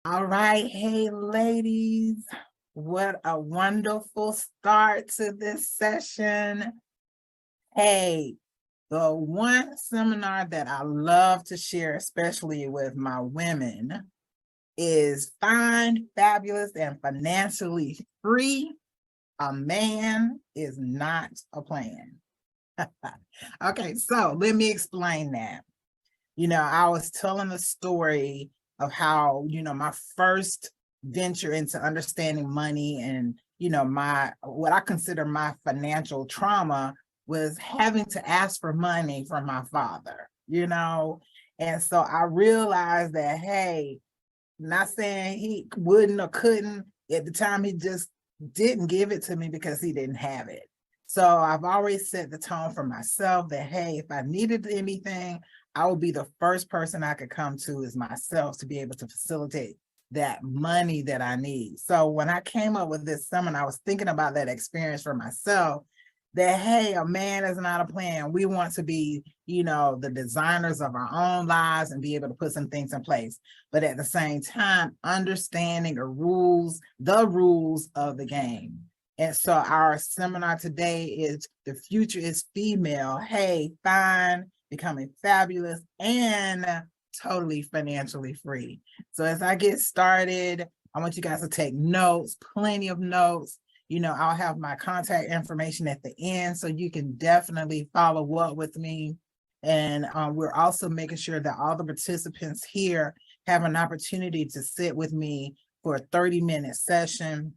All right. Hey, ladies, what a wonderful start to this session. Hey, the one seminar that I love to share, especially with my women, is Find Fabulous and Financially Free. A man is not a plan. Okay, so let me explain that. I was telling a story of how, my first venture into understanding money and, my what I consider my financial trauma was having to ask for money from my father. And so I realized that, hey, not saying he wouldn't or couldn't. At the time, he just didn't give it to me because he didn't have it. So I've always set the tone for myself that, hey, if I needed anything, I would be the first person I could come to is myself to be able to facilitate that money that I need. So when I came up with this seminar, I was thinking about that experience for myself that, hey, a man is not a plan. We want to be, the designers of our own lives and be able to put some things in place. But at the same time, understanding the rules of the game. And so our seminar today is The Future is Female. Hey, fine, becoming fabulous and totally financially free. So as I get started, I want you guys to take notes, plenty of notes. I'll have my contact information at the end, so you can definitely follow up with me. And we're also making sure that all the participants here have an opportunity to sit with me for a 30-minute session,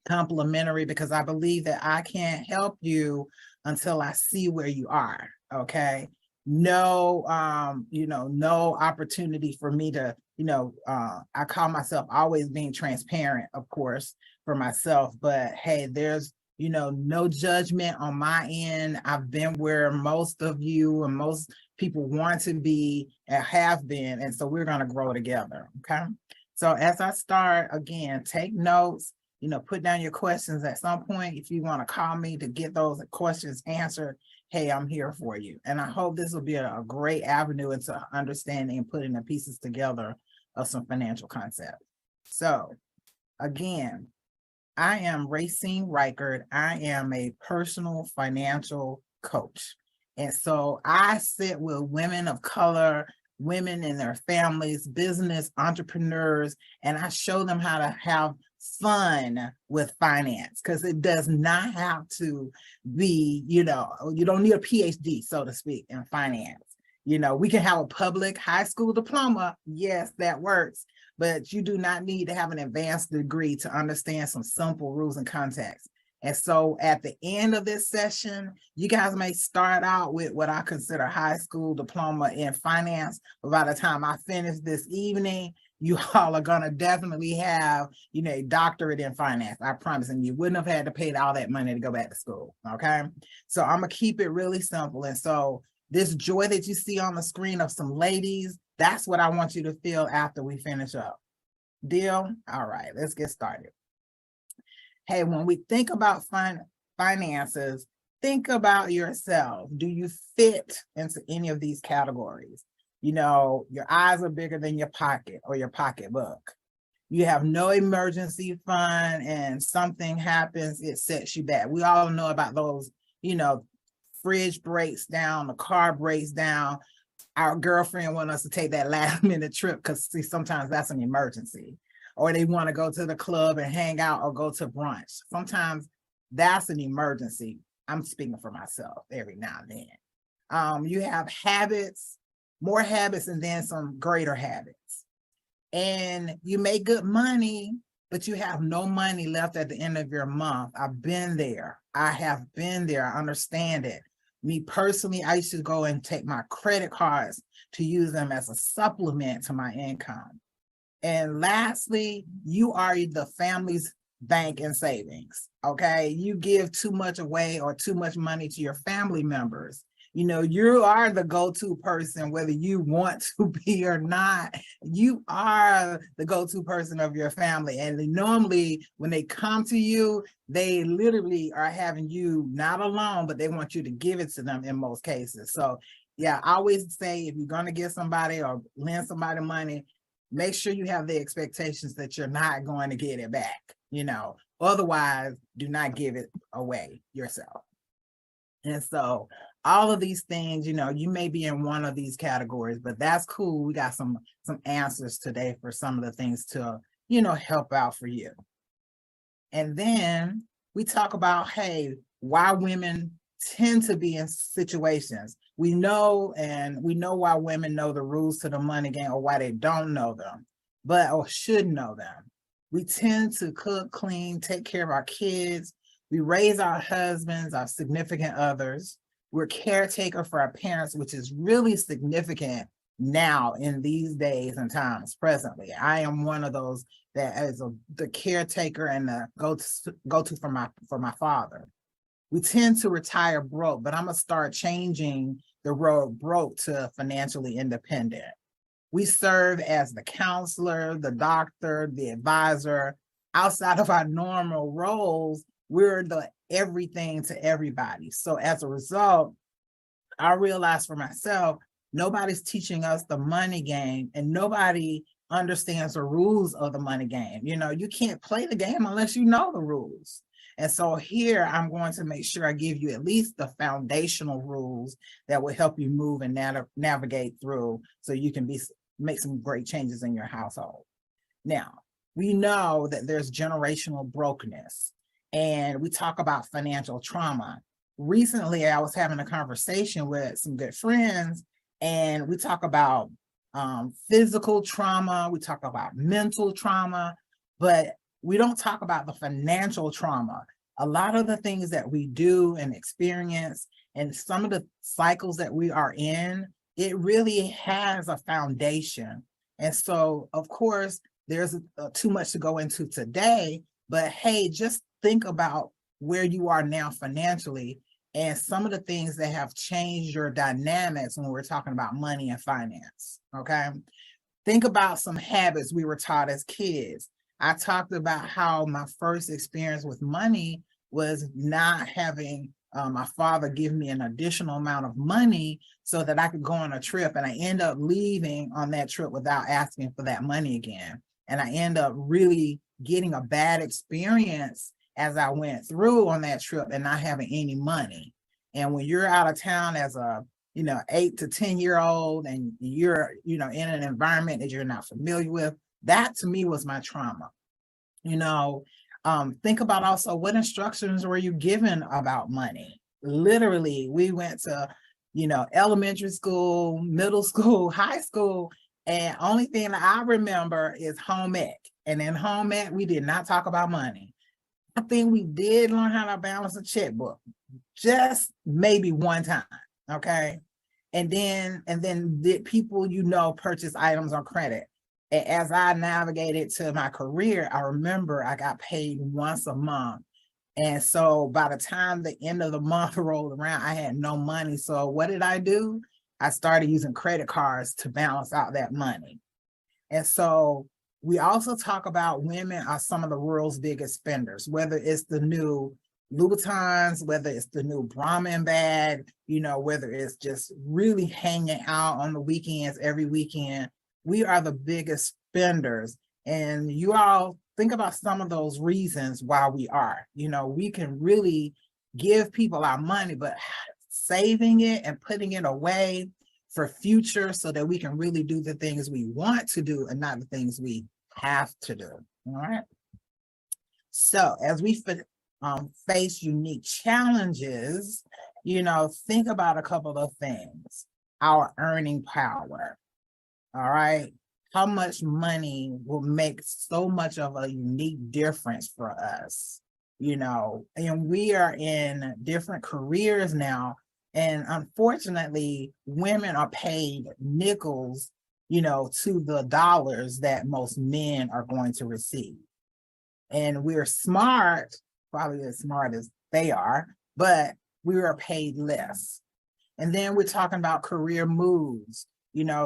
complimentary, because I believe that I can't help you until I see where you are. Okay. No, no opportunity for me to, I call myself always being transparent, of course, for myself, but hey, there's, no judgment on my end. I've been where most of you and most people want to be and have been. And so we're going to grow together. Okay. So as I start, again, take notes, put down your questions at some point. If you want to call me to get those questions answered, hey, I'm here for you. And I hope this will be a great avenue into understanding and putting the pieces together of some financial concepts. So again, I am Racine Reichert. I am a personal financial coach. And so I sit with women of color, women and their families, business entrepreneurs, and I show them how to have fun with finance, because it does not have to be, you don't need a PhD, so to speak, in finance. We can have a public high school diploma. Yes, that works. But you do not need to have an advanced degree to understand some simple rules and context. And so at the end of this session, you guys may start out with what I consider high school diploma in finance. But by the time I finish this evening, you all are going to definitely have, a doctorate in finance. I promise. And you wouldn't have had to pay all that money to go back to school. Okay. So I'm going to keep it really simple. And so this joy that you see on the screen of some ladies, that's what I want you to feel after we finish up. Deal? All right, let's get started. Hey, when we think about finances, think about yourself. Do you fit into any of these categories? Your eyes are bigger than your pocket or your pocketbook. You have no emergency fund and something happens, it sets you back. We all know about those, fridge breaks down, the car breaks down. Our girlfriend want us to take that last minute trip because see, sometimes that's an emergency, or they want to go to the club and hang out or go to brunch. Sometimes that's an emergency. I'm speaking for myself every now and then. You have habits, more habits, and then some greater habits. And you make good money, but you have no money left at the end of your month. I've been there. I have been there. I understand it. Me personally, I used to go and take my credit cards to use them as a supplement to my income. And lastly, you are the family's bank and savings. Okay. You give too much away or too much money to your family members. You are the go-to person, whether you want to be or not. You are the go-to person of your family. And normally when they come to you, they literally are having you not alone, but they want you to give it to them in most cases. So yeah, I always say if you're going to give somebody or lend somebody money, make sure you have the expectations that you're not going to get it back, otherwise do not give it away yourself. And so all of these things, you may be in one of these categories, but that's cool. We got some answers today for some of the things to, help out for you. And then we talk about, hey, why women tend to be in situations. We know why women know the rules to the money game or why they don't know them, or should know them. We tend to cook, clean, take care of our kids. We raise our husbands, our significant others. We're caretaker for our parents, which is really significant now in these days and times presently. I am one of those that is the caretaker and the go-to for my father. We tend to retire broke, but I'm gonna start changing the road broke to financially independent. We serve as the counselor, the doctor, the advisor. Outside of our normal roles, we're the everything to everybody. So as a result, I realized for myself, nobody's teaching us the money game and nobody understands the rules of the money game. You can't play the game unless you know the rules. And so here I'm going to make sure I give you at least the foundational rules that will help you move and navigate through so you can make some great changes in your household. Now, we know that there's generational brokenness and we talk about financial trauma. Recently, I was having a conversation with some good friends and we talk about physical trauma, we talk about mental trauma, but we don't talk about the financial trauma. A lot of the things that we do and experience and some of the cycles that we are in, it really has a foundation. And so, of course, there's too much to go into today, but hey, just think about where you are now financially and some of the things that have changed your dynamics when we're talking about money and finance, okay? Think about some habits we were taught as kids. I talked about how my first experience with money was not having my father give me an additional amount of money so that I could go on a trip, and I end up leaving on that trip without asking for that money again. And I end up really getting a bad experience as I went through on that trip and not having any money. And when you're out of town as a 8 to 10-year-old and you're in an environment that you're not familiar with, that to me was my trauma. Think about also what instructions were you given about money. Literally, we went to elementary school, middle school, high school, and only thing that I remember is home ec. And in home ec, we did not talk about money. I think we did learn how to balance a checkbook, just maybe one time, okay? And then did people purchase items on credit? And as I navigated to my career, I remember I got paid once a month. And so by the time the end of the month rolled around, I had no money. So what did I do? I started using credit cards to balance out that money. And so we also talk about women are some of the world's biggest spenders, whether it's the new Louboutins, whether it's the new Brahmin bag, whether it's just really hanging out on the weekends, every weekend. We are the biggest spenders. And you all think about some of those reasons why we are. We can really give people our money, but saving it and putting it away for future so that we can really do the things we want to do and not the things we have to do. All right. So as we face unique challenges, think about a couple of things. Our earning power. All right. How much money will make so much of a unique difference for us, and we are in different careers now. And unfortunately, women are paid nickels, to the dollars that most men are going to receive. And we're smart, probably as smart as they are, but we are paid less. And then we're talking about career moves.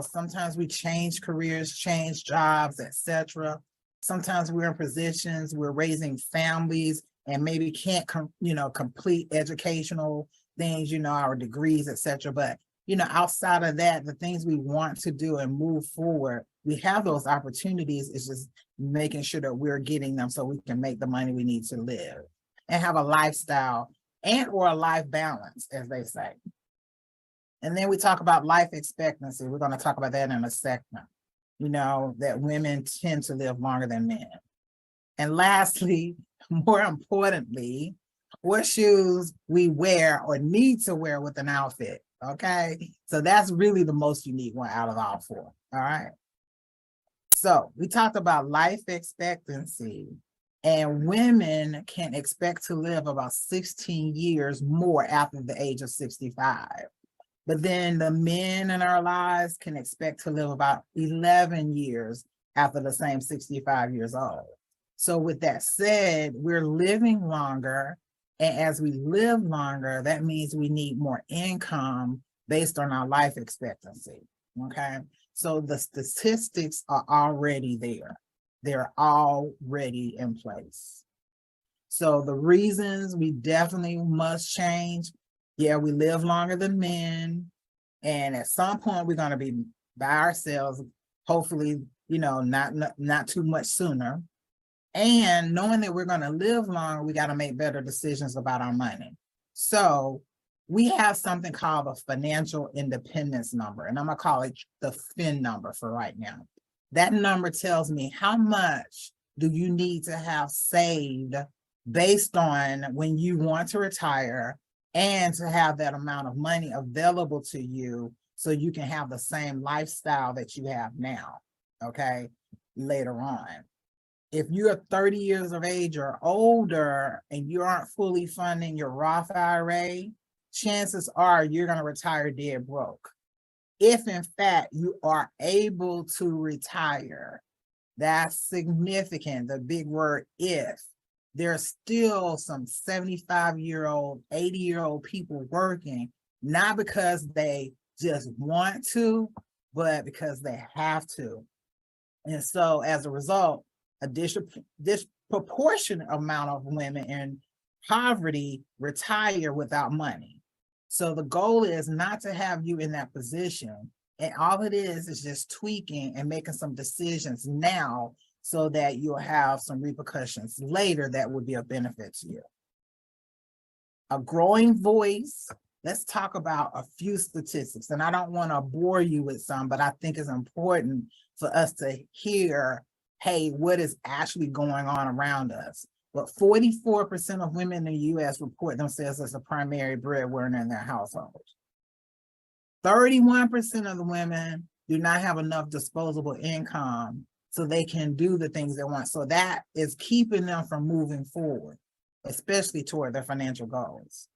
Sometimes we change careers, change jobs, etc. Sometimes we're in positions, we're raising families and maybe can't, complete educational things, our degrees, etc. But, outside of that, the things we want to do and move forward, we have those opportunities. It's just making sure that we're getting them so we can make the money we need to live and have a lifestyle and or a life balance, as they say. And then we talk about life expectancy. We're going to talk about that in a second. You know, that women tend to live longer than men. And lastly, more importantly, what shoes we wear or need to wear with an outfit. Okay. So that's really the most unique one out of all four. All right. So we talked about life expectancy, and women can expect to live about 16 years more after the age of 65. But then the men in our lives can expect to live about 11 years after the same 65 years old. So with that said, we're living longer. And as we live longer, that means we need more income based on our life expectancy, okay? So the statistics are already there. They're already in place. So the reasons we definitely must change, yeah, we live longer than men. And at some point, we're going to be by ourselves, hopefully, you know, not too much sooner. And knowing that we're going to live longer, we got to make better decisions about our money. So we have something called a financial independence number, and I'm going to call it the FIN number for right now. That number tells me how much do you need to have saved based on when you want to retire and to have that amount of money available to you so you can have the same lifestyle that you have now, okay, later on. If you're 30 years of age or older and you aren't fully funding your Roth IRA, chances are you're going to retire dead broke. If in fact you are able to retire, that's significant. The big word if. There's still some 75-year-old, 80-year-old people working, not because they just want to, but because they have to. And so as a result, a disproportionate amount of women in poverty retire without money. So the goal is not to have you in that position. And all it is just tweaking and making some decisions now so that you'll have some repercussions later that would be a benefit to you. A growing voice. Let's talk about a few statistics. And I don't want to bore you with some, but I think it's important for us to hear, hey, what is actually going on around us. But 44% of women in the US report themselves as a primary breadwinner in their household. 31% of the women do not have enough disposable income so they can do the things they want. So that is keeping them from moving forward, especially toward their financial goals.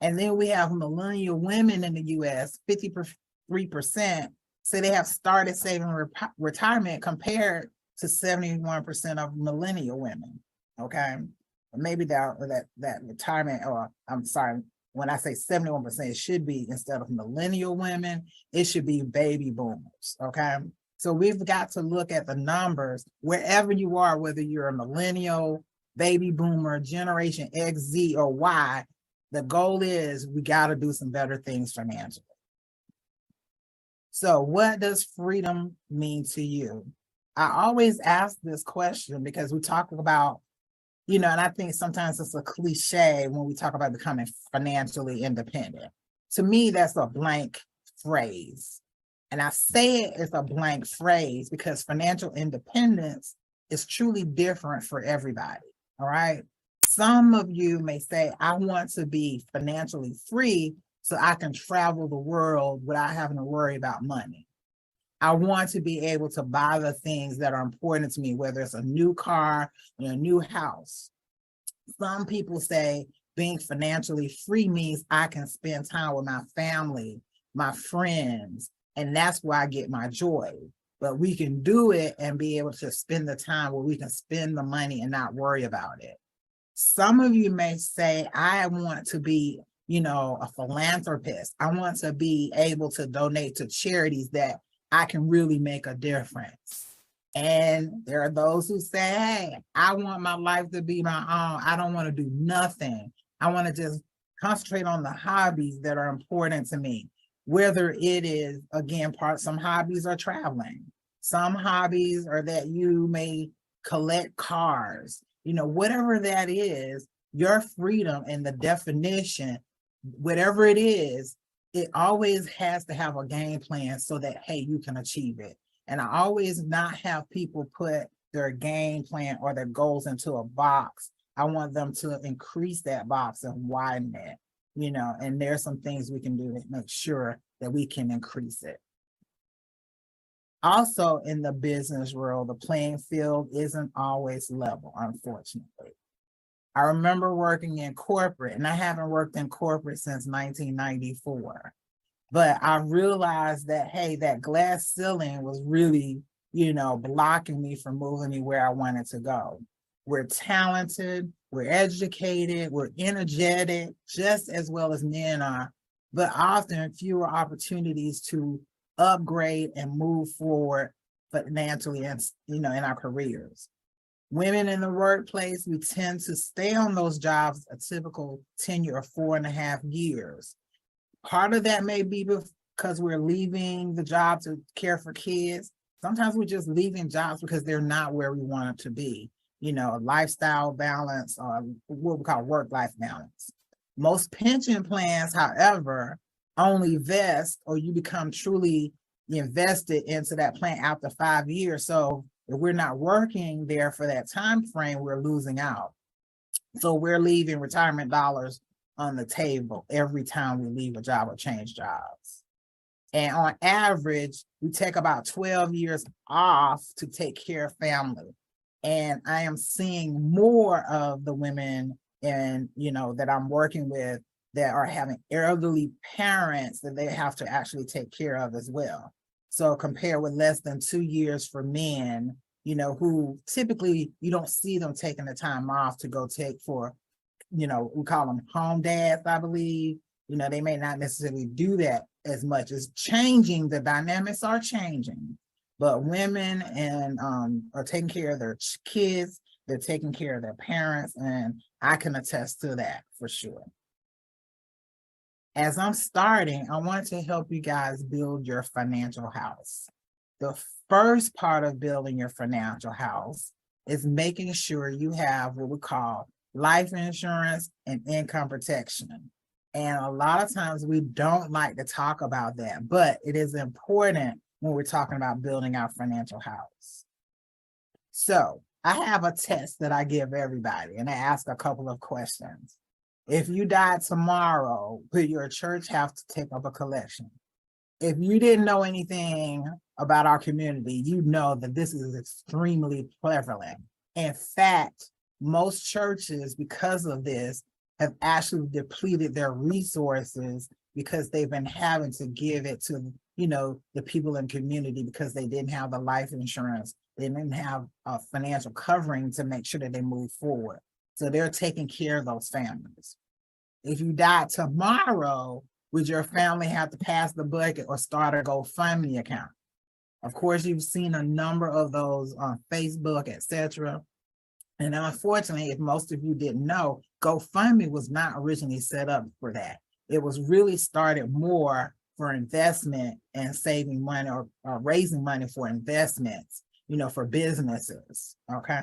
And then we have millennial women in the US, 53% say they have started saving retirement compared to 71% of millennial women, okay? Maybe that retirement, or I'm sorry, when I say 71%, it should be, instead of millennial women, it should be baby boomers, okay? So we've got to look at the numbers wherever you are, whether you're a millennial, baby boomer, Generation X, Z, or Y. The goal is we got to do some better things financially. So what does freedom mean to you? I always ask this question because we talk about, you know, and I think sometimes it's a cliche when we talk about becoming financially independent. To me, that's a blank phrase. And I say it as a blank phrase because financial independence is truly different for everybody, all right? Some of you may say, I want to be financially free so I can travel the world without having to worry about money. I want to be able to buy the things that are important to me, whether it's a new car or a new house. Some people say being financially free means I can spend time with my family, my friends, and that's where I get my joy. But we can do it and be able to spend the time where we can spend the money and not worry about it. Some of you may say, I want to be, you know, a philanthropist. I want to be able to donate to charities that I can really make a difference. And there are those who say, hey, I want my life to be my own. I don't want to do nothing. I want to just concentrate on the hobbies that are important to me. Whether it is, again, some hobbies are traveling. Some hobbies are that you may collect cars, whatever that is, your freedom and the definition, whatever it is, it always has to have a game plan so that, hey, you can achieve it. And I always not have people put their game plan or their goals into a box. I want them to increase that box and widen it, and there's some things we can do to make sure that we can increase it. Also, in the business world, the playing field isn't always level, unfortunately. I remember working in corporate, and I haven't worked in corporate since 1994. But I realized that, hey, that glass ceiling was really, blocking me from moving me where I wanted to go. We're talented, we're educated, we're energetic, just as well as men are, but often fewer opportunities to upgrade and move forward financially and, in our careers. Women in the workplace, we tend to stay on those jobs a typical tenure of 4.5 years. Part of that may be because we're leaving the job to care for kids. Sometimes we're just leaving jobs because they're not where we want them to be. Lifestyle balance, or what we call work-life balance. Most pension plans, however, only vest or you become truly invested into that plan after 5 years. So if we're not working there for that time frame, we're losing out. So we're leaving retirement dollars on the table every time we leave a job or change jobs. And on average, we take about 12 years off to take care of family. And I am seeing more of the women that I'm working with that are having elderly parents that they have to actually take care of as well. So compared with less than 2 years for men, who typically you don't see them taking the time off to go take for, we call them home dads, I believe. They may not necessarily do that as much. As changing, the dynamics are changing. But women are taking care of their kids, they're taking care of their parents, and I can attest to that for sure. As I'm starting, I want to help you guys build your financial house. The first part of building your financial house is making sure you have what we call life insurance and income protection. And a lot of times we don't like to talk about that, but it is important when we're talking about building our financial house. So I have a test that I give everybody, and I ask a couple of questions. If you died tomorrow, would your church have to take up a collection? If you didn't know anything about our community, you know that this is extremely prevalent. In fact, most churches, because of this, have actually depleted their resources because they've been having to give it to, the people in community because they didn't have the life insurance. They didn't have a financial covering to make sure that they move forward. So they're taking care of those families. If you died tomorrow, would your family have to pass the bucket or start a GoFundMe account? Of course, you've seen a number of those on Facebook, etc. And unfortunately, if most of you didn't know, GoFundMe was not originally set up for that. It was really started more for investment and saving money or raising money for investments, for businesses, okay?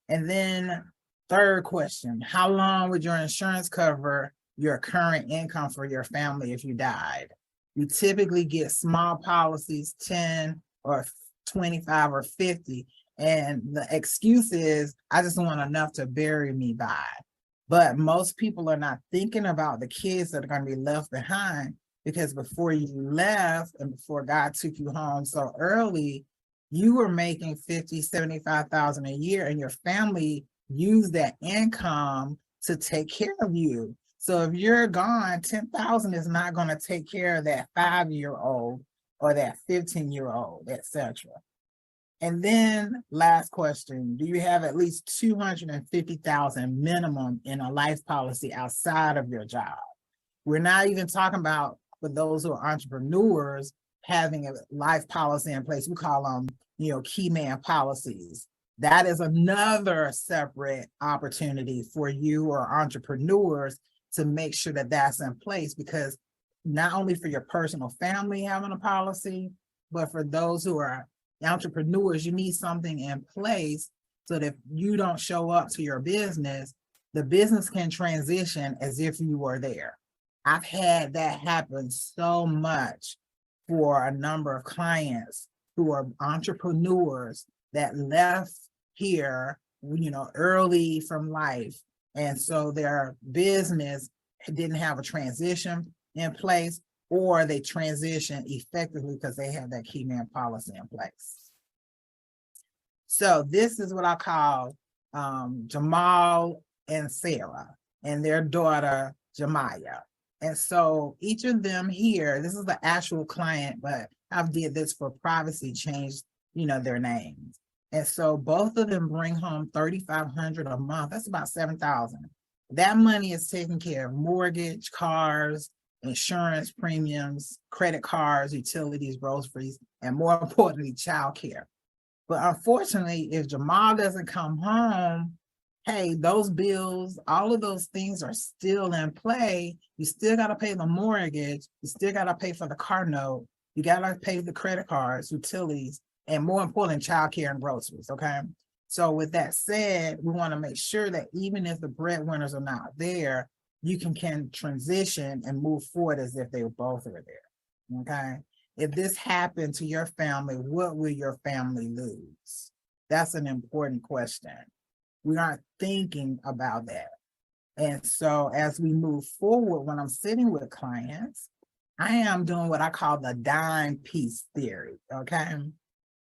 And then third question, how long would your insurance cover your current income for your family if you died? You typically get small policies, 10 or 25 or 50. And the excuse is, I just want enough to bury me by. But most people are not thinking about the kids that are going to be left behind, because before you left and before God took you home so early, you were making 50, 75,000 a year, and your family used that income to take care of you. So if you're gone, 10,000 is not going to take care of that 5-year-old or that 15-year-old, etc. And then last question, do you have at least 250,000 minimum in a life policy outside of your job? We're not even talking about for those who are entrepreneurs having a life policy in place. We call them, key man policies. That is another separate opportunity for you or entrepreneurs to make sure that that's in place, because not only for your personal family having a policy, but for those who are entrepreneurs, you need something in place so that if you don't show up to your business, the business can transition as if you were there. I've had that happen so much for a number of clients who are entrepreneurs that left here, early from life. And so their business didn't have a transition in place, or they transitioned effectively because they had that key man policy in place. So this is what I call Jamal and Sarah and their daughter, Jemiah. And so each of them here, this is the actual client, but I've did this for privacy, changed, their names. And so both of them bring home $3,500 a month. That's about $7,000. That money is taking care of mortgage, cars, insurance premiums, credit cards, utilities, groceries, and more importantly, childcare. But unfortunately, if Jamal doesn't come home, hey, those bills, all of those things are still in play. You still got to pay the mortgage. You still got to pay for the car note. You got to pay the credit cards, utilities, and more important, childcare and groceries, okay? So with that said, we want to make sure that even if the breadwinners are not there, you can transition and move forward as if they both are there, okay? If this happened to your family, what will your family lose? That's an important question. We aren't thinking about that. And so as we move forward, when I'm sitting with clients, I am doing what I call the dime piece theory, okay?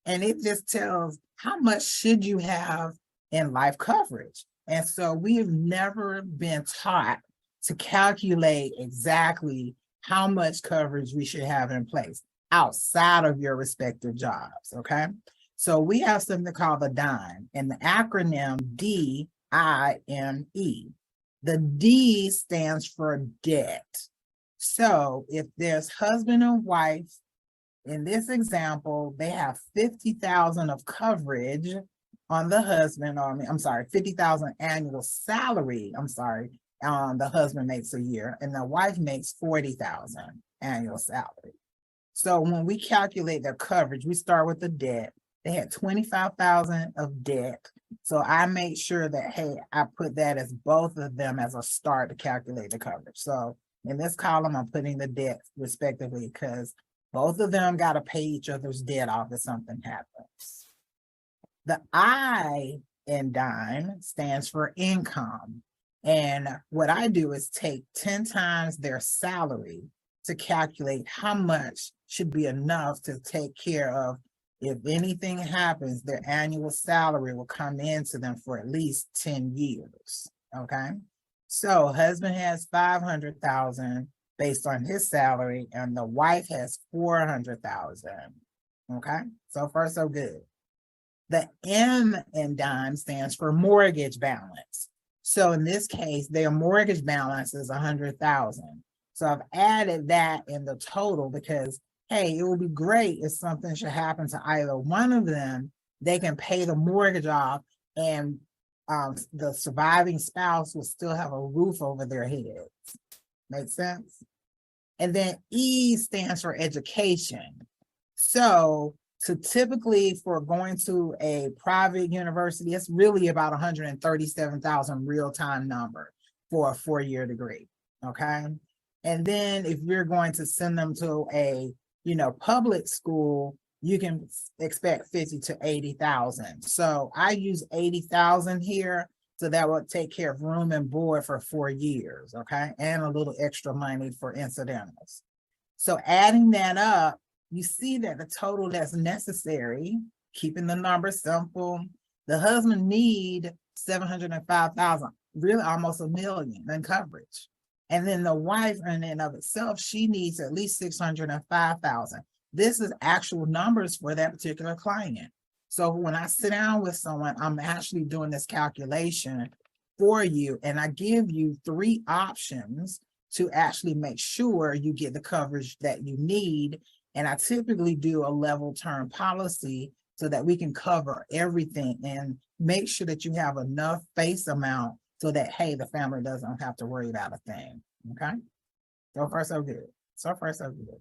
And it just tells how much should you have in life coverage. And so we have never been taught to calculate exactly how much coverage we should have in place outside of your respective jobs, okay? So we have something called the DIME, and the acronym DIME. The D stands for debt. So if there's husband and wife, in this example, they have $50,000 of coverage on the husband, $50,000 annual salary, the husband makes a year, and the wife makes $40,000 annual salary. So when we calculate their coverage, we start with the debt. They had $25,000 of debt. So I made sure that, hey, I put that as both of them as a start to calculate the coverage. So in this column, I'm putting the debt respectively because both of them got to pay each other's debt off if something happens. The I in DIME stands for income. And what I do is take 10 times their salary to calculate how much should be enough to take care of. If anything happens, their annual salary will come into them for at least 10 years, okay? So husband has $500,000 based on his salary, and the wife has $400,000, okay? So far, so good. The M in DIME stands for mortgage balance. So in this case, their mortgage balance is $100,000. So I've added that in the total because hey, it would be great if something should happen to either one of them, they can pay the mortgage off and the surviving spouse will still have a roof over their heads. Make sense? And then E stands for education. So typically for going to a private university, it's really about $137,000 real-time number for a 4-year degree, okay? And then if you're going to send them to a public school, you can expect 50 to 80,000. So I use 80,000 here. So that will take care of room and board for 4 years. Okay. And a little extra money for incidentals. So adding that up, you see that the total that's necessary, keeping the number simple, the husband need 705,000, really almost $1 million in coverage. And then the wife in and of itself, she needs at least 605,000. This is actual numbers for that particular client. So when I sit down with someone, I'm actually doing this calculation for you. And I give you 3 options to actually make sure you get the coverage that you need. And I typically do a level term policy so that we can cover everything and make sure that you have enough face amount so that, hey, the family doesn't have to worry about a thing, okay? So far, so good. So far, so good.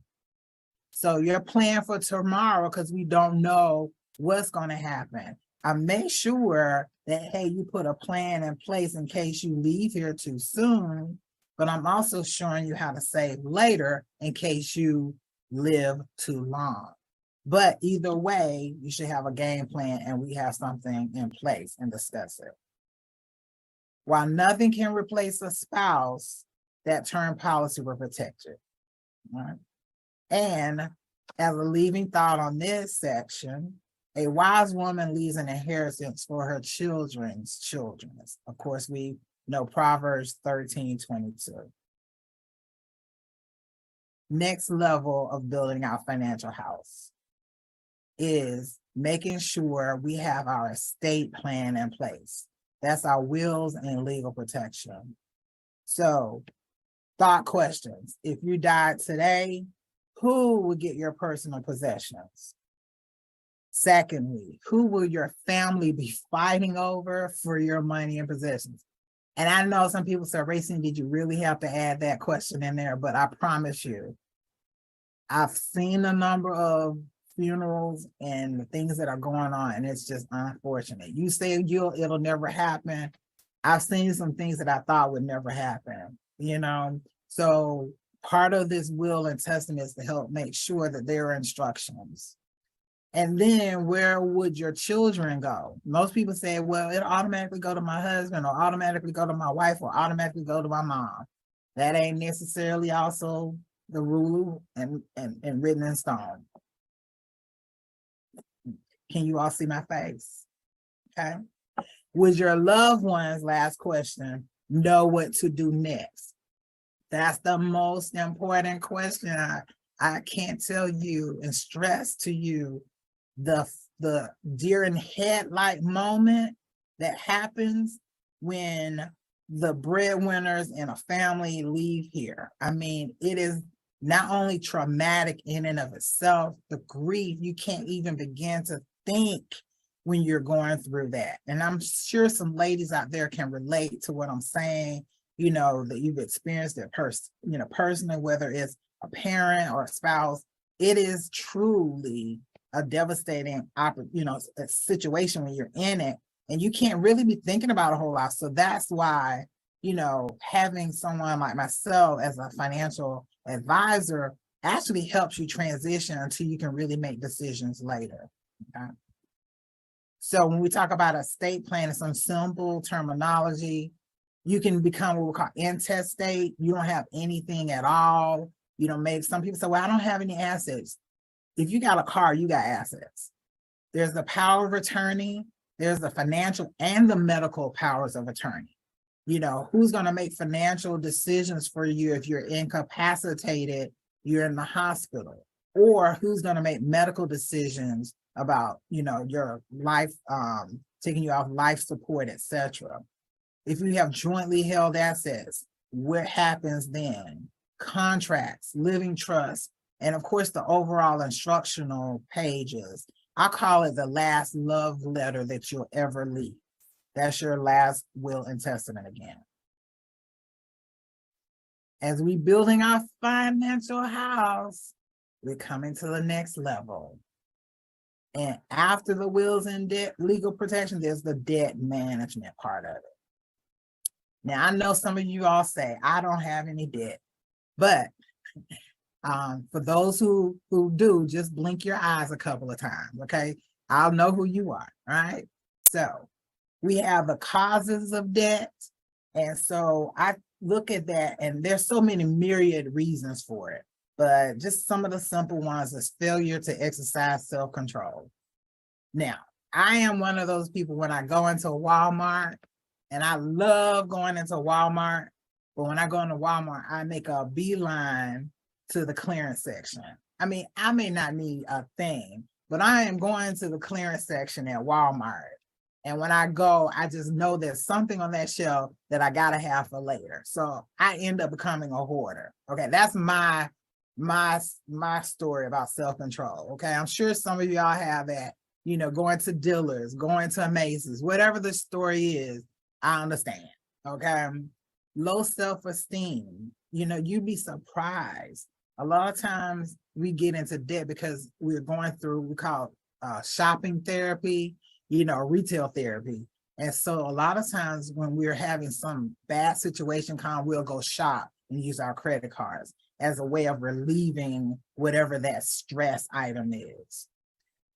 So your plan for tomorrow, because we don't know what's going to happen. I make sure that, hey, you put a plan in place in case you leave here too soon, but I'm also showing you how to save later in case you live too long. But either way, you should have a game plan and we have something in place and discuss it. While nothing can replace a spouse, that term policy will protect you. Right? And as a leaving thought on this section, a wise woman leaves an inheritance for her children's children. Of course, we know Proverbs 13:22. Next level of building our financial house is making sure we have our estate plan in place. That's our wills and legal protection. So, thought questions. If you died today, who would get your personal possessions? Secondly, who will your family be fighting over for your money and possessions? And I know some people say, Racine, did you really have to add that question in there? But I promise you, I've seen a number of funerals and the things that are going on, and it's just unfortunate. You say it'll never happen. I've seen some things that I thought would never happen, you know? So part of this will and testament is to help make sure that there are instructions. And then where would your children go? Most people say, well, it'll automatically go to my husband or automatically go to my wife or automatically go to my mom. That ain't necessarily also the rule and written in stone. Can you all see my face? Okay. Would your loved ones, last question, know what to do next? That's the most important question. I can't tell you and stress to you the deer in headlight moment that happens when the breadwinners in a family leave here. I mean, it is not only traumatic in and of itself, the grief, you can't even begin to think when you're going through that. And I'm sure some ladies out there can relate to what I'm saying, you know, that you've experienced it personally, whether it's a parent or a spouse. It is truly a devastating, a situation when you're in it, and you can't really be thinking about a whole lot. So that's why, having someone like myself as a financial advisor actually helps you transition until you can really make decisions later. Okay? So when we talk about estate plan, it's some simple terminology. You can become what we call intestate. You don't have anything at all. Maybe some people say, well, I don't have any assets. If you got a car, you got assets. There's the power of attorney. There's the financial and the medical powers of attorney. Who's going to make financial decisions for you if you're incapacitated, you're in the hospital, or who's going to make medical decisions about, your life, taking you off life support, etc. If you have jointly held assets, what happens then? Contracts, living trusts, and of course, the overall instructional pages. I call it the last love letter that you'll ever leave. That's your last will and testament again. As we building our financial house, we're coming to the next level. And after the wills and debt legal protection, there's the debt management part of it. Now, I know some of you all say, I don't have any debt, but for those who do, just blink your eyes a couple of times, okay? I'll know who you are, right? So we have the causes of debt. And so I look at that, and there's so many myriad reasons for it, but just some of the simple ones is failure to exercise self-control. Now, I am one of those people when I go into Walmart, and I love going into Walmart, but when I go into Walmart, I make a beeline to the clearance section. I mean, I may not need a thing, but I am going to the clearance section at Walmart. And when I go, I just know there's something on that shelf that I gotta have for later. So I end up becoming a hoarder. Okay, that's my story about self-control. Okay, I'm sure some of y'all have that, going to dealers, going to Macy's, whatever the story is, I understand. Okay, low self-esteem. You'd be surprised. A lot of times we get into debt because we're going through, we call shopping therapy, retail therapy. And so a lot of times when we're having some bad situation come, we'll go shop and use our credit cards as a way of relieving whatever that stress item is.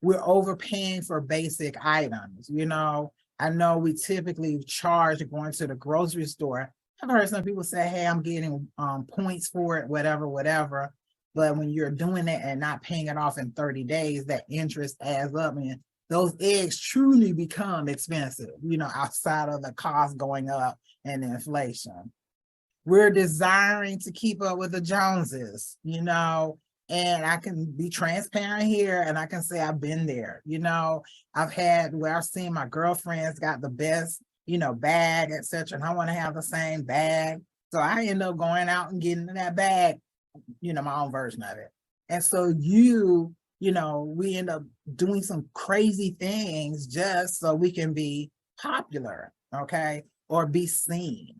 We're overpaying for basic items. I know we typically charge going to the grocery store. I've heard some people say, hey, I'm getting points for it, whatever. But when you're doing that and not paying it off in 30 days, that interest adds up, and those eggs truly become expensive, outside of the cost going up and the inflation. We're desiring to keep up with the Joneses, and I can be transparent here and I can say I've been there. I've had where I've seen my girlfriends got the best, bag, etc. And I want to have the same bag. So I end up going out and getting that bag, my own version of it. And so we end up doing some crazy things just so we can be popular, okay, or be seen.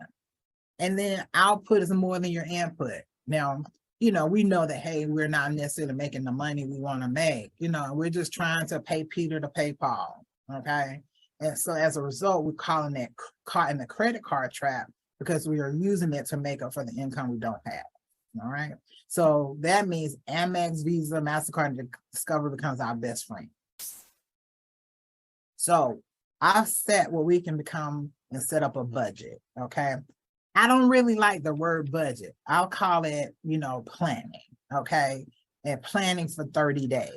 And then output is more than your input. Now, we know that, hey, we're not necessarily making the money we want to make. We're just trying to pay Peter to pay Paul, okay? And so as a result, we're calling that caught in the credit card trap because we are using it to make up for the income we don't have, all right? So that means Amex, Visa, MasterCard, and Discover becomes our best friend. So I've set what we can become and set up a budget, okay? I don't really like the word budget. I'll call it, planning, okay? And planning for 30 days.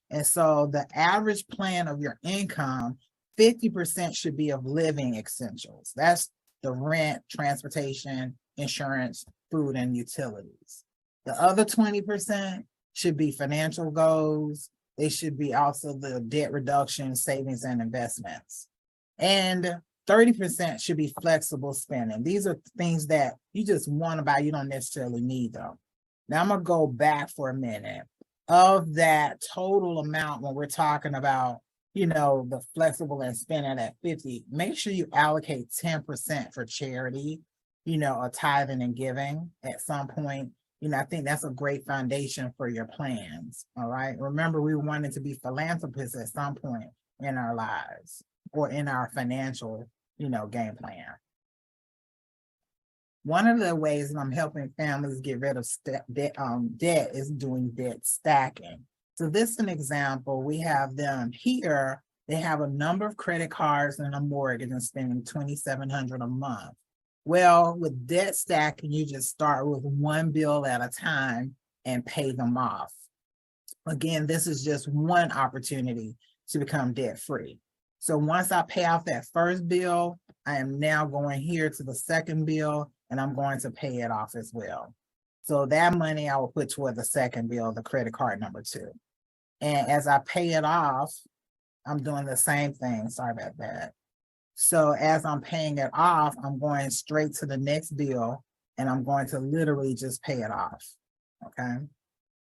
And so the average plan of your income, 50% should be of living essentials. That's the rent, transportation, insurance, food, and utilities. The other 20% should be financial goals. They should be also the debt reduction, savings, and investments. And 30% should be flexible spending. These are things that you just want to buy, you don't necessarily need them. Now I'm gonna go back for a minute. Of that total amount, when we're talking about, the flexible and spending at 50, make sure you allocate 10% for charity, or tithing and giving at some point. I think that's a great foundation for your plans, all right? Remember, we wanted to be philanthropists at some point in our lives or in our financial, game plan. One of the ways that I'm helping families get rid of debt is doing debt stacking. So this is an example. We have them here. They have a number of credit cards and a mortgage and spending $2,700 a month. Well, with debt stacking, you just start with one bill at a time and pay them off. Again, this is just one opportunity to become debt-free. So once I pay off that first bill, I am now going here to the second bill and I'm going to pay it off as well. So that money I will put toward the second bill, the credit card number 2. And as I pay it off, I'm doing the same thing. Sorry about that. So as I'm paying it off, I'm going straight to the next bill and I'm going to literally just pay it off, okay?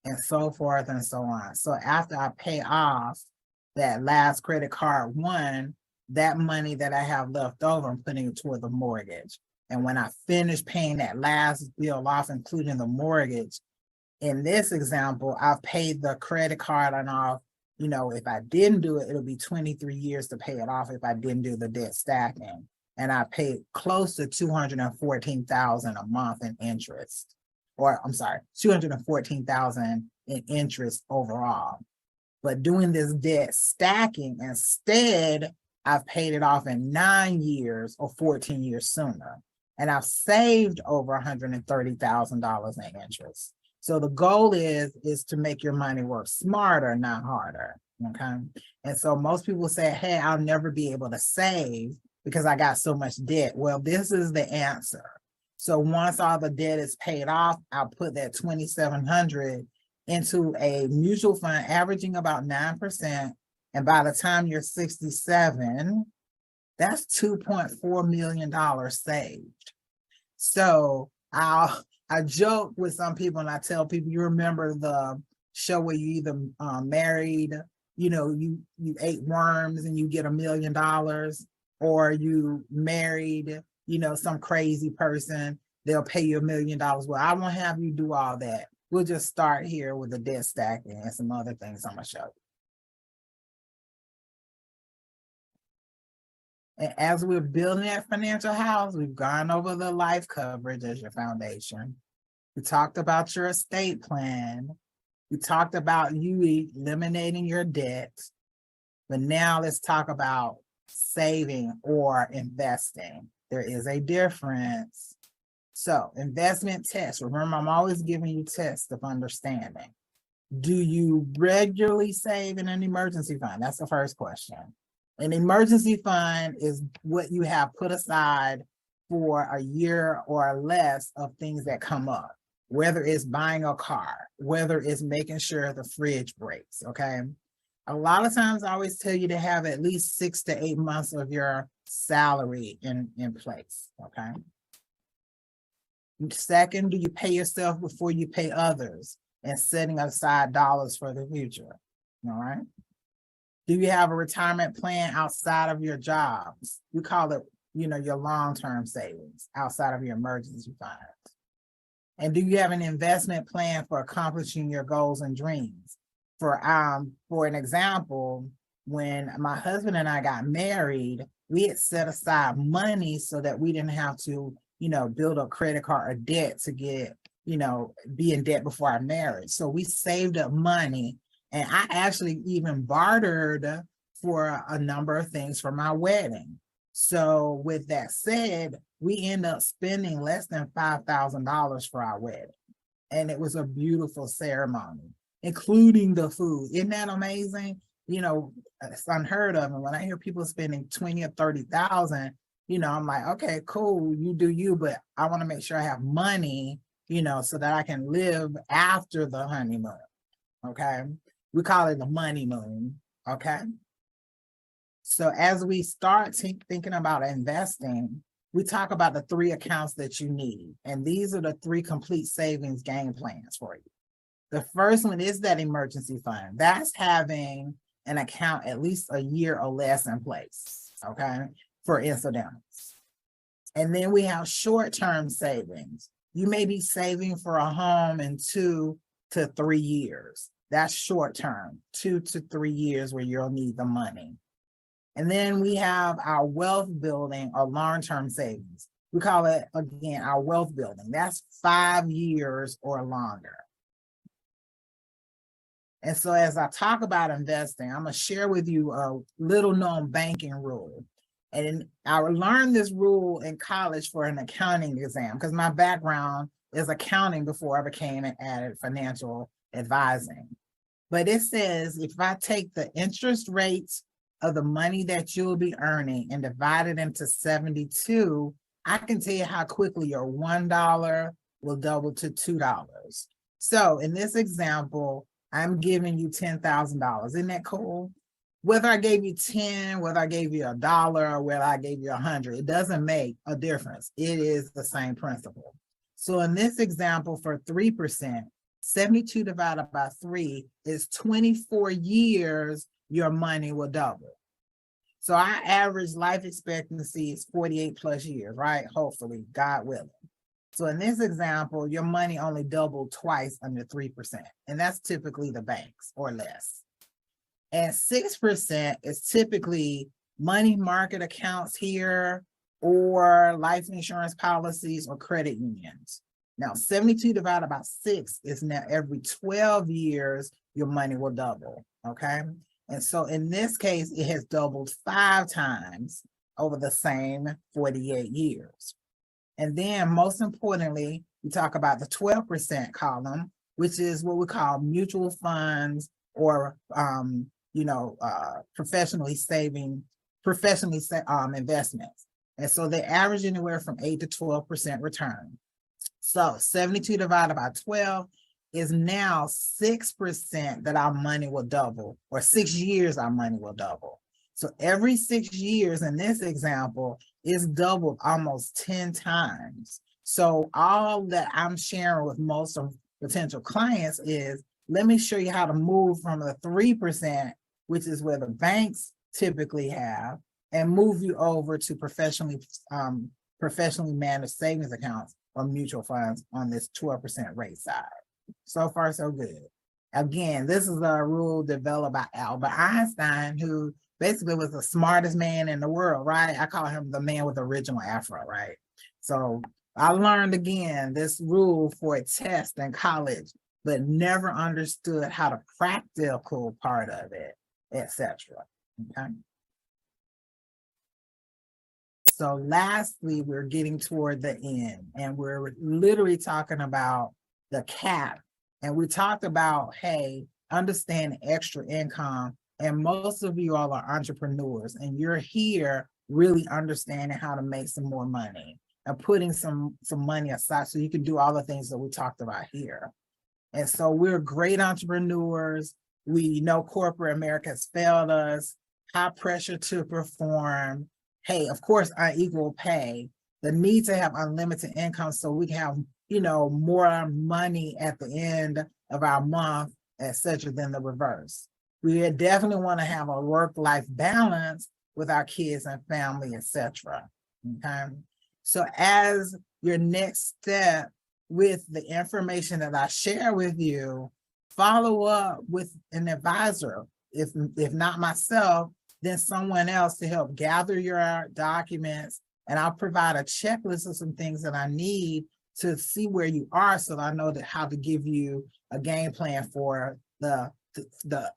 And so forth and so on. So after I pay off that last credit card 1, that money that I have left over, I'm putting it toward the mortgage. And when I finish paying that last bill off, including the mortgage, in this example, I've paid the credit card on off. If I didn't do it, it'll be 23 years to pay it off if I didn't do the debt stacking. And I paid close to $214,000 a month in interest. Or I'm sorry, $214,000 in interest overall. But doing this debt stacking, instead, I've paid it off in 9 years or 14 years sooner. And I've saved over $130,000 in interest. So the goal is to make your money work smarter, not harder, okay? And so most people say, hey, I'll never be able to save because I got so much debt. Well, this is the answer. So once all the debt is paid off, I'll put that $2,700 into a mutual fund averaging about 9%. And by the time you're 67, that's $2.4 million saved. So I joke with some people and I tell people, you remember the show where you either married, you ate worms and you get $1 million, or you married, some crazy person, they'll pay you $1 million. Well, I won't have you do all that. We'll just start here with the debt stacking and some other things I'm gonna show you. And as we're building that financial house, we've gone over the life coverage as your foundation. We talked about your estate plan. We talked about you eliminating your debt. But now let's talk about saving or investing. There is a difference. So investment tests. Remember, I'm always giving you tests of understanding. Do you regularly save in an emergency fund? That's the first question. An emergency fund is what you have put aside for a year or less of things that come up, whether it's buying a car, whether it's making sure the fridge breaks, okay? A lot of times I always tell you to have at least 6 to 8 months of your salary in place, okay? Second, do you pay yourself before you pay others and setting aside dollars for the future, all right? Do you have a retirement plan outside of your jobs? We call it, your long-term savings outside of your emergency funds. And do you have an investment plan for accomplishing your goals and dreams? For an example, when my husband and I got married, we had set aside money so that we didn't have to, build a credit card or debt to get, be in debt before our marriage. So we saved up money, and I actually even bartered for a number of things for my wedding. So with that said, we end up spending less than $5,000 for our wedding. And it was a beautiful ceremony, including the food. Isn't that amazing? It's unheard of. And when I hear people spending 20 or 30,000, I'm like, okay, cool, you do you, but I want to make sure I have money, so that I can live after the honeymoon. Okay. We call it the money moon. Okay. So as we start thinking about investing, we talk about the 3 accounts that you need. And these are the 3 complete savings game plans for you. The first one is that emergency fund. That's having an account at least a year or less in place, okay, for incidentals. And then we have short-term savings. You may be saving for a home in 2 to 3 years. That's short-term, 2 to 3 years where you'll need the money. And then we have our wealth building or long-term savings. We call it, again, our wealth building. That's 5 years or longer. And so as I talk about investing, I'm going to share with you a little known banking rule. And I learned this rule in college for an accounting exam because my background is accounting before I became an added financial advising. But it says, if I take the interest rates of the money that you'll be earning and divide it into 72, I can tell you how quickly your $1 will double to $2. So in this example, I'm giving you $10,000. Isn't that cool? Whether I gave you 10, whether I gave you $1, or whether I gave you 100, it doesn't make a difference. It is the same principle. So in this example for 3%, 72 divided by 3 is 24 years your money will double. So our average life expectancy is 48 plus years, right? Hopefully, God willing. So in this example, your money only doubled twice under 3%. And that's typically the banks or less. And 6% is typically money market accounts here or life insurance policies or credit unions. Now, 72 divided by 6 is now every 12 years, your money will double, okay? And so in this case, it has doubled 5 times over the same 48 years. And then most importantly, we talk about the 12% column, which is what we call mutual funds or, professionally investments. And so they average anywhere from 8 to 12% return. So 72 divided by 12 is now 6% that our money will double, or 6 years our money will double. So every 6 years in this example is doubled almost 10 times. So all that I'm sharing with most of potential clients is, let me show you how to move from the 3%, which is where the banks typically have, and move you over to professionally managed savings accounts or mutual funds on this 12% rate side. So far, so good. Again, this is a rule developed by Albert Einstein, who basically was the smartest man in the world, right? I call him the man with the original afro, right? So I learned again this rule for a test in college, but never understood how the practical part of it, etc. Okay. So lastly, we're getting toward the end, and we're literally talking about the cap. And we talked about, hey, understand extra income. And most of you all are entrepreneurs, and you're here really understanding how to make some more money and putting some money aside so you can do all the things that we talked about here. And so we're great entrepreneurs. We know corporate America has failed us, high pressure to perform. Hey, of course, unequal pay, the need to have unlimited income so we can have, more money at the end of our month, etc., than the reverse. We definitely want to have a work-life balance with our kids and family, etc. Okay. So as your next step with the information that I share with you, follow up with an advisor. If not myself, then someone else to help gather your documents. And I'll provide a checklist of some things that I need to see where you are so that I know how to give you a game plan for the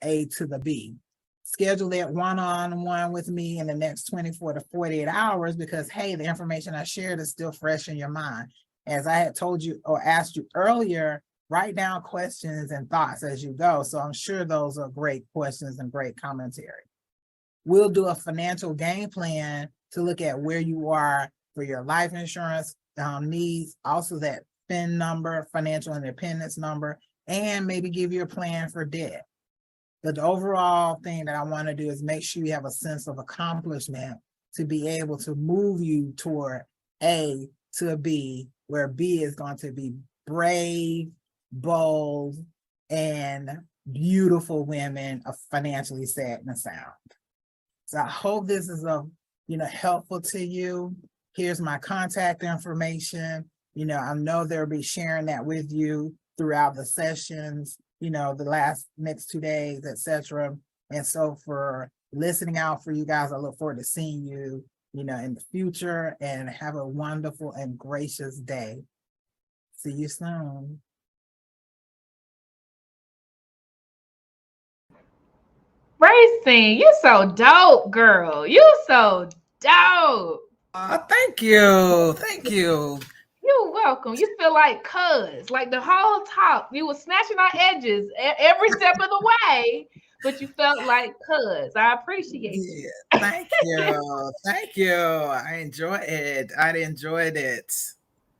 A to the B. Schedule that one-on-one with me in the next 24 to 48 hours because, hey, the information I shared is still fresh in your mind. As I had told you or asked you earlier, write down questions and thoughts as you go. So I'm sure those are great questions and great commentary. We'll do a financial game plan to look at where you are for your life insurance needs, also that PIN number, financial independence number, and maybe give you a plan for debt. But the overall thing that I want to do is make sure you have a sense of accomplishment to be able to move you toward A to B, where B is going to be brave, bold, and beautiful women of financially set and sound. So I hope this is helpful to you. Here's my contact information. I know they'll be sharing that with you throughout the sessions, the next 2 days, etc. And so for listening out for you guys, I look forward to seeing you, in the future, and have a wonderful and gracious day. See you soon. Racing, you so dope, girl. You so dope. Thank you. Thank you. You're welcome. You feel like cuz, like the whole talk, you were snatching our edges every step of the way, but you felt like cuz. I appreciate you. Yeah, thank you. Thank you. I enjoyed it.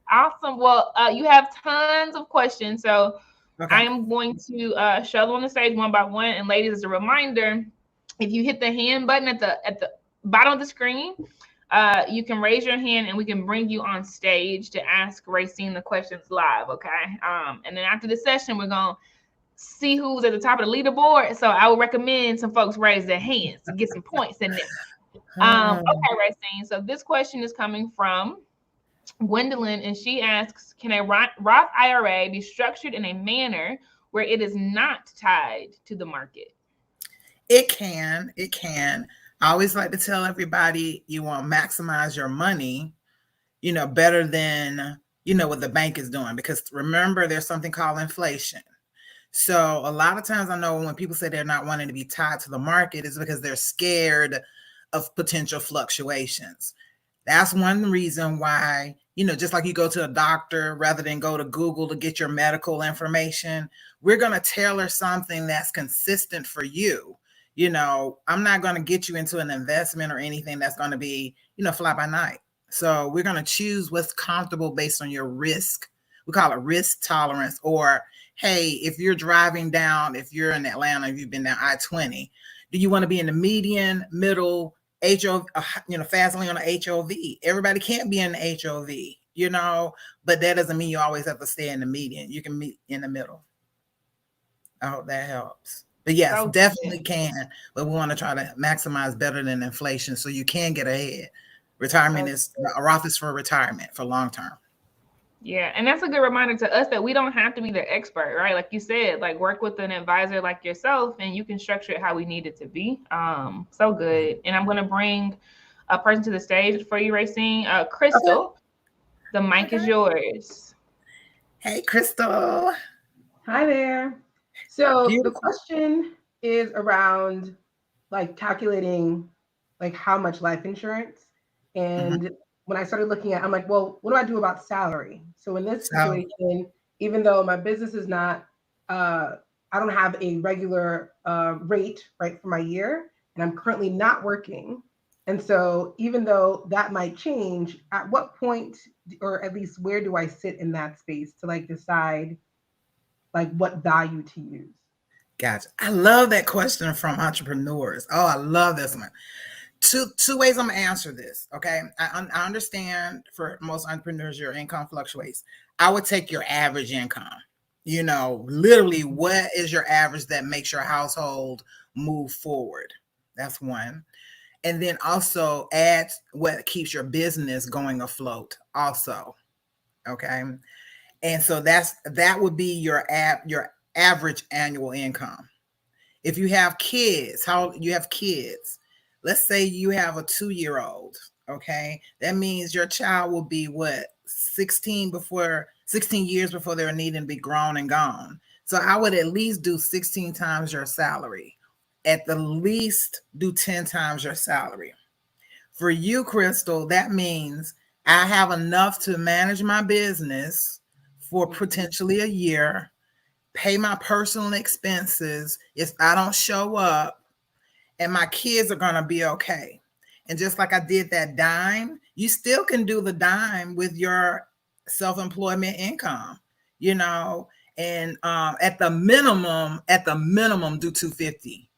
Awesome. Well, you have tons of questions, so I Okay. am going to show them on the stage one by one. And ladies, as a reminder, if you hit the hand button at the bottom of the screen, you can raise your hand and we can bring you on stage to ask Racine the questions live. Okay. And then after the session, we're gonna see who's at the top of the leaderboard. So I would recommend some folks raise their hands to get some points in there. Okay, Racine. So this question is coming from Gwendolyn, and she asks, can a Roth IRA be structured in a manner where it is not tied to the market? It can. I always like to tell everybody you want to maximize your money, better than, what the bank is doing. Because remember, there's something called inflation. So a lot of times I know when people say they're not wanting to be tied to the market, is because they're scared of potential fluctuations. That's one reason why, just like you go to a doctor rather than go to Google to get your medical information, we're going to tailor something that's consistent for you. I'm not going to get you into an investment or anything that's going to be, fly by night. So we're going to choose what's comfortable based on your risk. We call it risk tolerance. Or, hey, if you're driving down, if you're in Atlanta, if you've been down I-20, do you want to be in the median, middle, HOV, fast lane on the HOV? Everybody can't be in the HOV, but that doesn't mean you always have to stay in the median. You can meet in the middle. I hope that helps. But yes, definitely can. But we want to try to maximize better than inflation so you can get ahead. Retirement is, a Roth is for retirement, for long term. Yeah, and that's a good reminder to us that we don't have to be the expert, right? Like you said, like work with an advisor like yourself, and you can structure it how we need it to be. So good. And I'm gonna bring a person to the stage for you, Racine. Okay. Crystal, the mic is Okay. yours. Hey, Crystal. Hi there. So the Beautiful. question is around like calculating like how much life insurance. Mhm. And when I started looking at, I'm like, well, what do I do about salary? So in this So, situation, even though my business is not, uh, I don't have a regular rate right for my year, and I'm currently not working. And so even though that might change, at what point, or at least where do I sit in that space to like decide like what value to use? gotcha. I love that question from entrepreneurs. Oh, I love this one. Two ways I'm gonna answer this. Okay, I understand for most entrepreneurs your income fluctuates. I would take your average income. Literally, what is your average that makes your household move forward? That's one. And then also add what keeps your business going afloat. Also, okay. And so that would be your average annual income. If you have kids, how you have kids, let's say you have a 2 year old, okay, that means your child will be what, 16 years before they're needing to be grown and gone. So I would at least do 16 times your salary, at the least do 10 times your salary. For you, Crystal, that means I have enough to manage my business for Mhm. potentially a year, pay my personal expenses if I don't show up, and my kids are going to be okay. And just like I did that dime, you still can do the dime with your self-employment income, you know, and at the minimum, do 250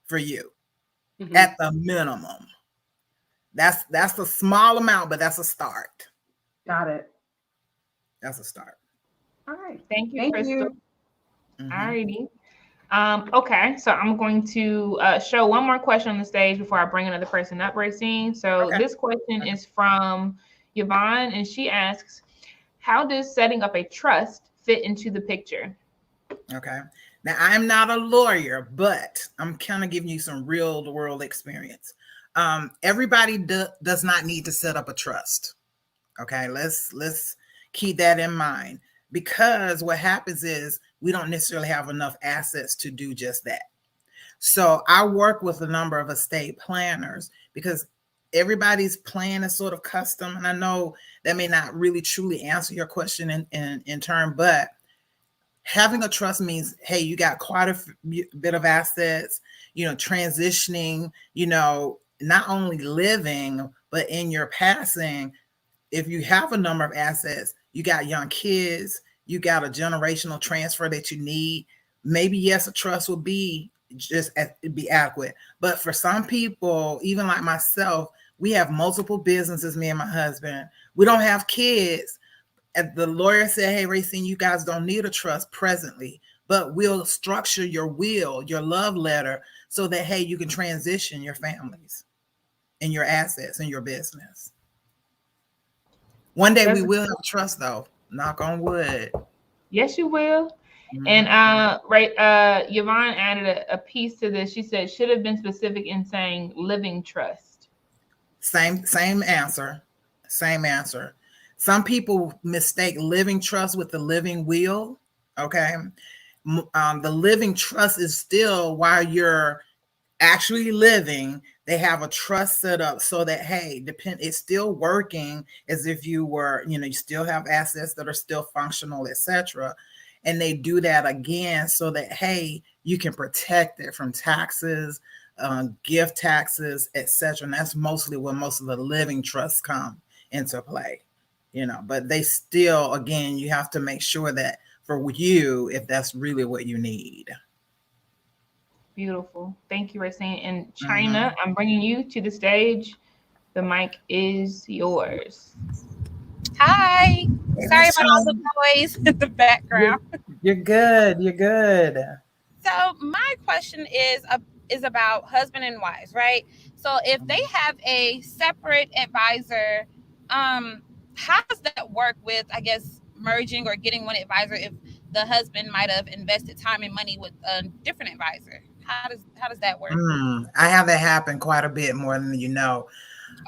for you. Mhm. At the minimum. That's a small amount, but that's a start. Got it. That's a start. All right. Thank you, Thank Crystal. you. Hmm. Alrighty. Okay, so I'm going to show one more question on the stage before I bring another person up, Racine. So Okay. this question is from Yvonne, and she asks, "How does setting up a trust fit into the picture?" Okay. Now, I'm not a lawyer, but I'm kind of giving you some real world experience. Everybody does not need to set up a trust. Okay. Let's keep that in mind, because what happens is we don't necessarily have enough assets to do just that. So I work with a number of estate planners because everybody's plan is sort of custom. And I know that may not really truly answer your question in turn, but having a trust means, hey, you got quite a bit of assets, transitioning, not only living, but in your passing, if you have a number of assets, you got young kids, you got a generational transfer that you need. Maybe yes, a trust will be adequate. But for some people, even like myself, we have multiple businesses, me and my husband. We don't have kids. And the lawyer said, hey, Racine, you guys don't need a trust presently, but we'll structure your will, your love letter, so that, hey, you can transition your families and your assets and your business. One day we That's will have trust, though. Knock on wood. Yes, you will. And Hmm. right, Yvonne added a piece to this. She said should have been specific in saying living trust. Same answer. Same answer. Some people mistake living trust with the living will. Okay. The living trust is still while you're actually living, they have a trust set up so that, hey, it's still working as if you were, you still have assets that are still functional, etc. And they do that again so that, hey, you can protect it from taxes, gift taxes, etc. And that's mostly where most of the living trusts come into play. But they still, again, you have to make sure that for you, if that's really what you need. Beautiful. Thank you, Racine. And China, Mhm. I'm bringing you to the stage. The mic is yours. Hi. Hey, Sorry Miss about all the China. noise in the You're, background. you're good. You're good. So my question is about husband and wives, right? So if they have a separate advisor, how does that work with, I guess, merging or getting one advisor if the husband might have invested time and money with a different advisor? How does that work? I have that happen quite a bit more than you know.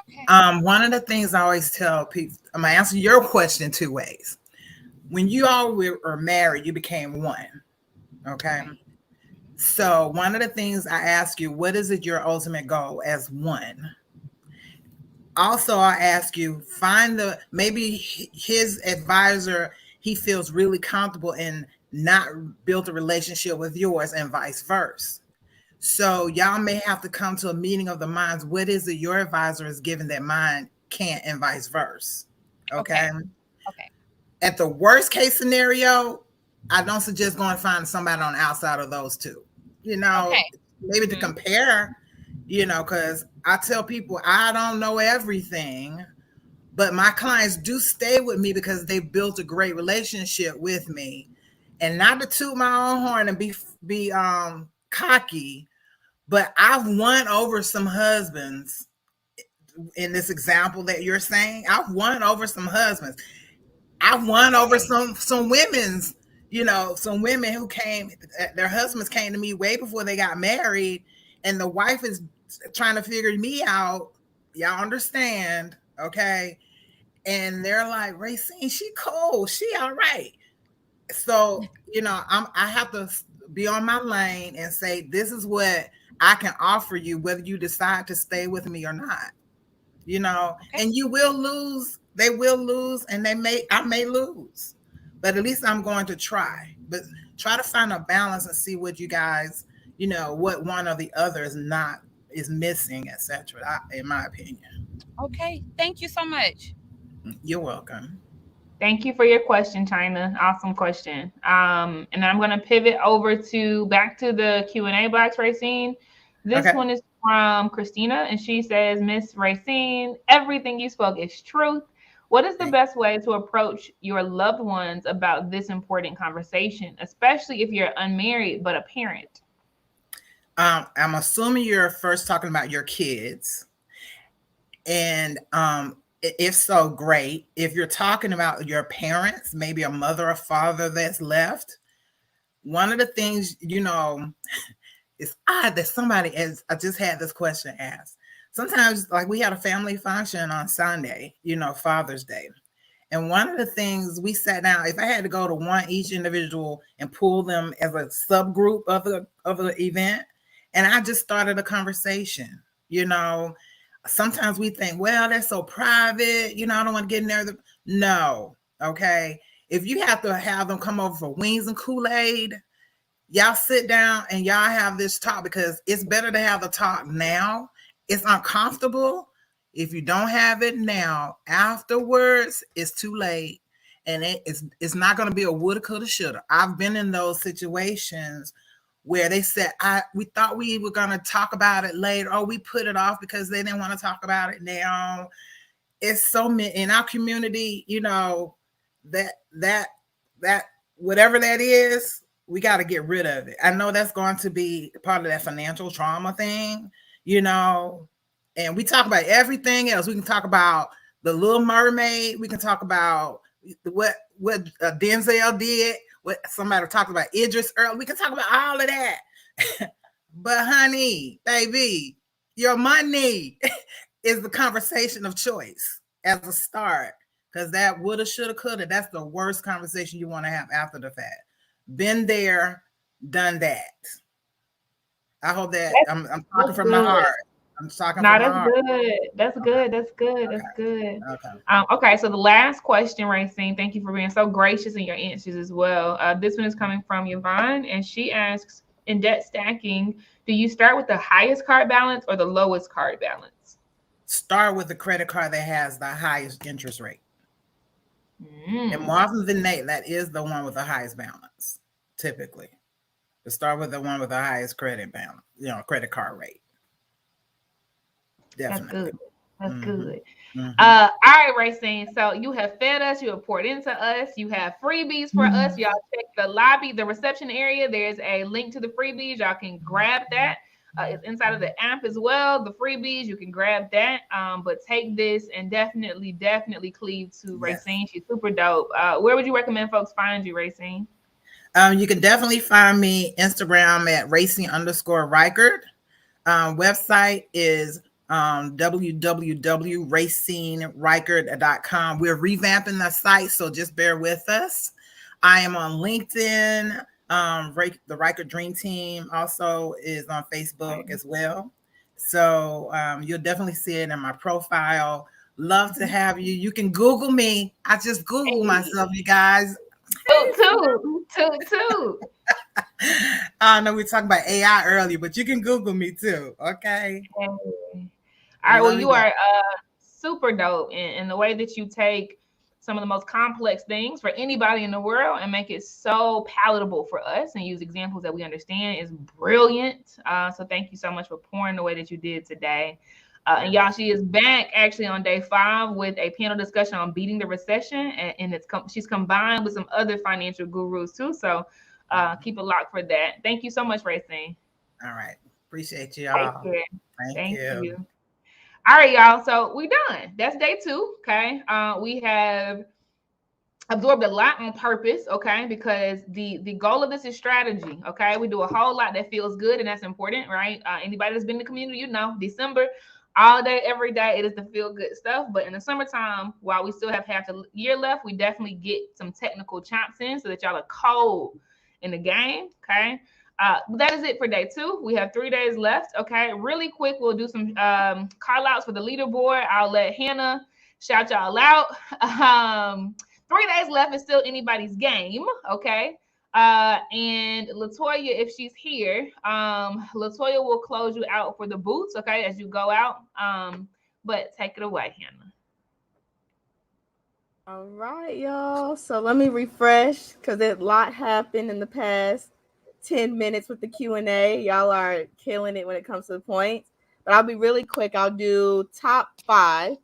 Okay. One of the things I always tell people, I'm gonna answer your question two ways. When you all were married, you became one. Okay. Right. So one of the things I ask you, what is it your ultimate goal as one? Also, I ask you, find maybe his advisor, he feels really comfortable in not build a relationship with yours and vice versa. So y'all may have to come to a meeting of the minds. What is it your advisor is giving that mine can't, and vice versa? Okay. Okay. At the worst case scenario, I don't suggest going to find somebody on the outside of those two. Okay. Maybe to compare, because I tell people I don't know everything, but my clients do stay with me because they built a great relationship with me. And not to toot my own horn and be cocky, but I've won over some husbands in this example that you're saying. I've won over some husbands. I've won over some women's, some women who came, their husbands came to me way before they got married, and the wife is trying to figure me out. Y'all understand, okay? And they're like, Racine, she cool, she all right. So, I have to be on my lane and say, this is what I can offer you, whether you decide to stay with me or not. And you will lose, they will lose, and I may lose, but at least I'm going to try. But try to find a balance and see what you guys, what one or the other is missing, etc. In my opinion. Okay. Thank you so much. You're welcome. Thank you for your question, China. Awesome question. And then I'm going to pivot over back to the Q&A box, Racine. This one is from Christina, and she says, Miss Racine, everything you spoke is truth. What is the best way to approach your loved ones about this important conversation, especially if you're unmarried but a parent? I'm assuming you're first talking about your kids. And if so, great. If you're talking about your parents, maybe a mother or father that's left, one of the things, it's odd that somebody, as I just had this question asked. Sometimes, like, we had a family function on Sunday, Father's Day. And one of the things we sat down, if I had to go to each individual and pull them as a subgroup of the event, and I just started a conversation, Sometimes we think, well, that's so private, I don't want to get in there. No, okay. If you have to have them come over for wings and Kool-Aid, y'all sit down and y'all have this talk, because it's better to have the talk now. It's uncomfortable. If you don't have it now, afterwards, it's too late. And it's not going to be a woulda, coulda, shoulda. I've been in those situations where they said, we thought we were going to talk about it later, or we put it off because they didn't want to talk about it now. It's so many in our community, that whatever that is, we got to get rid of it. I know that's going to be part of that financial trauma thing, and we talk about everything else. We can talk about The Little Mermaid. We can talk about what Denzel did. What somebody talked about Idris earlier. We can talk about all of that. But honey, baby, your money is the conversation of choice as a start. Because that woulda, shoulda, coulda, that's the worst conversation you want to have after the fact. Been there, done that. I hope that I'm talking from my heart. I'm talking from my heart. That's good. That's good. Okay. So the last question, Racine, thank you for being so gracious in your answers as well. This one is coming from Yvonne, and she asks, in debt stacking, do you start with the highest card balance or the lowest card balance? Start with the credit card that has the highest interest rate. And more often than not, that is the one with the highest balance, typically. To start with the one with the highest credit balance, credit card rate. Definitely. That's good. All right, Racine. So you have fed us, you have poured into us, you have freebies for us. Y'all check the lobby, the reception area. There's a link to the freebies. Y'all can grab that. It's inside of the app as well. The freebies, you can grab that. But take this and definitely cleave to Racine. She's super dope. Where would you recommend folks find you, Racine? You can definitely find me Instagram at racing_Reichert. Website is www.racinereichert.com. We're revamping the site, so just bear with us. I am on LinkedIn. The Reichert Dream Team also is on Facebook as well. So you'll definitely see it in my profile. Love to have you. You can Google me. I just Googled myself, you guys. Two. I know we were talking about AI earlier, but you can Google me too. Okay. All right. Well, you are super dope in the way that you take some of the most complex things for anybody in the world and make it so palatable for us and use examples that we understand is brilliant. So thank you so much for pouring the way that you did today. And y'all, she is back actually on day 5 with a panel discussion on beating the recession, and she's combined with some other financial gurus too. So keep it locked for that. Thank you so much, Racine. All right, appreciate you all. Thank you. All right, y'all. So we done. That's day 2. Okay. We have absorbed a lot on purpose, okay, because the goal of this is strategy. Okay, we do a whole lot that feels good, and that's important, right? Anybody that's been in the community, you know, December, all day, every day, it is the feel good stuff. But in the summertime, while we still have half the year left, we definitely get some technical chops in so that y'all are cold in the game. Okay. That is it for day 2. We have 3 days left. Okay. Really quick, we'll do some call outs for the leaderboard. I'll let Hannah shout y'all out. 3 days left is still anybody's game. Okay. And Latoya, if she's here, Latoya will close you out for the boots, okay, as you go out. But take it away, Hannah. All right, y'all. So let me refresh because a lot happened in the past 10 minutes with the Q&A. Y'all are killing it when it comes to the points. But I'll be really quick. I'll do top 5.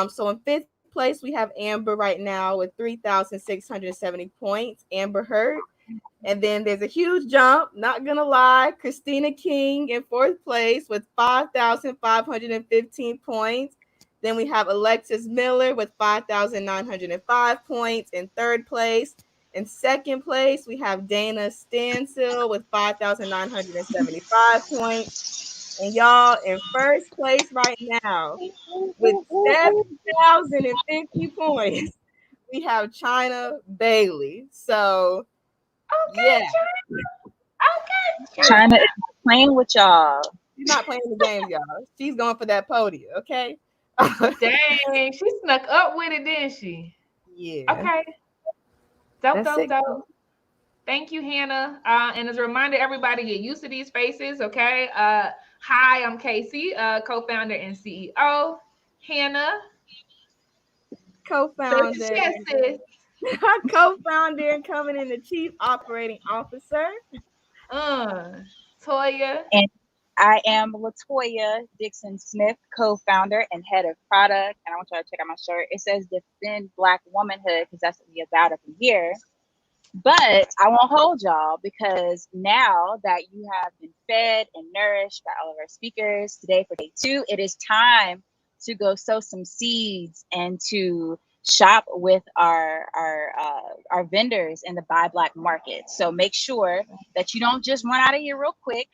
So in 5th place, we have Amber right now with 3,670 points. Amber Hurt. And then there's a huge jump, not gonna lie, Christina King in 4th place with 5,515 points. Then we have Alexis Miller with 5,905 points in 3rd place. In 2nd place, we have Dana Stansel with 5,975 points. And y'all in 1st place right now with 7,050 points, we have China Bailey. So okay, yeah. Okay. China is playing with y'all. She's not playing the game, y'all. She's going for that podium, okay? Dang, she snuck up with it, didn't she? Yeah. Okay. Dope. Thank you, Hannah. And as a reminder, everybody get used to these faces, okay? Hi, I'm Casey, co-founder and CEO. Hannah. Co-founder. Co-founder and coming in the Chief Operating Officer. Toya. And I am Latoya Dixon Smith, co-founder and head of product. And I want y'all to check out my shirt. It says Defend Black Womanhood because that's what we're about up in here. But I won't hold y'all because now that you have been fed and nourished by all of our speakers today for day 2, it is time to go sow some seeds and to shop with our vendors in the Buy Black market. So make sure that you don't just run out of here real quick.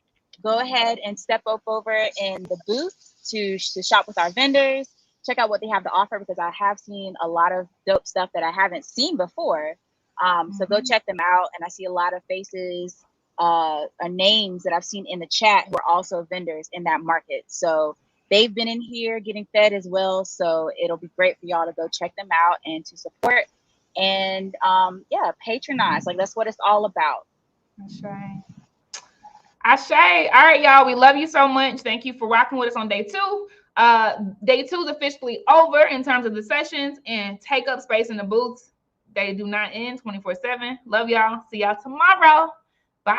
Go ahead and step up over in the booth to shop with our vendors. Check out what they have to offer because I have seen a lot of dope stuff that I haven't seen before. So go check them out. And I see a lot of faces, names that I've seen in the chat who are also vendors in that market. So they've been in here getting fed as well. So it'll be great for y'all to go check them out and to support and patronize. Like that's what it's all about. That's right. Ashe. All right, y'all. We love you so much. Thank you for rocking with us on day 2. Day 2 is officially over in terms of the sessions and take up space in the booths. They do not end 24/7. Love y'all. See y'all tomorrow. Bye.